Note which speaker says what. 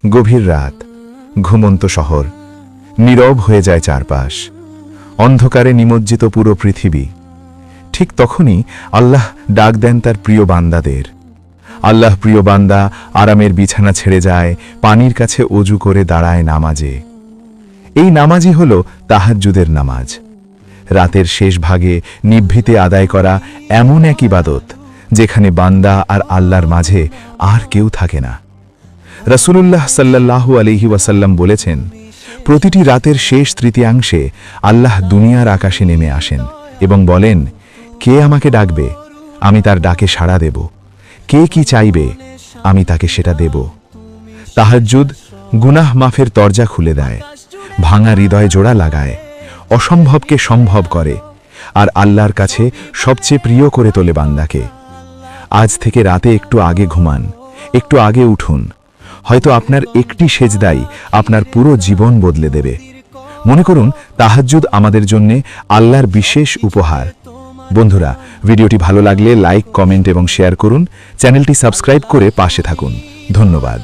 Speaker 1: গভীর রাত, ঘুমন্ত শহর, নীরব হয়ে যায় চারপাশ, অন্ধকারে নিমজ্জিত পুরো পৃথিবী। ঠিক তখনই আল্লাহ ডাক দেন তার প্রিয় বান্দাদের। আল্লাহ প্রিয় বান্দা আরামের বিছানা ছেড়ে যায়, পানির কাছে অজু করে দাঁড়ায় নামাজে। এই নামাজই হল তাহাজ্জুদের নামাজ, রাতের শেষ ভাগে নিভৃতে আদায় করা এমন এক ইবাদত যেখানে বান্দা আর আল্লাহর মাঝে আর কেউ থাকে না। রাসূলুল্লাহ সাল্লাল্লাহু আলাইহি ওয়াসাল্লাম বলেছেন, প্রতিটি রাতের শেষ তৃতীয়াংশে আল্লাহ দুনিয়ার আকাশে নেমে আসেন এবং বলেন, কে আমাকে ডাকবে, আমি তার ডাকে সাড়া দেব। কে কি চাইবে, আমি তাকে সেটা দেব। তাহাজ্জুদ গুনাহ মাফের দরজা খুলে দেয়, ভাঙা হৃদয় জোড়া লাগায়, অসম্ভবকে সম্ভব করে আর আল্লাহর কাছে সবচেয়ে প্রিয় করে তোলে বান্দাকে। আজ থেকে রাতে একটু আগে ঘুমান, একটু আগে উঠুন। হয়তো আপনার একটি সেজদাই আপনার পুরো জীবন বদলে দেবে। মনে করুন, তাহাজ্জুদ আমাদের জন্য আল্লাহর বিশেষ উপহার। বন্ধুরা, ভিডিওটি ভালো লাগলে লাইক, কমেন্ট এবং শেয়ার করুন। চ্যানেলটি সাবস্ক্রাইব করে পাশে থাকুন। ধন্যবাদ।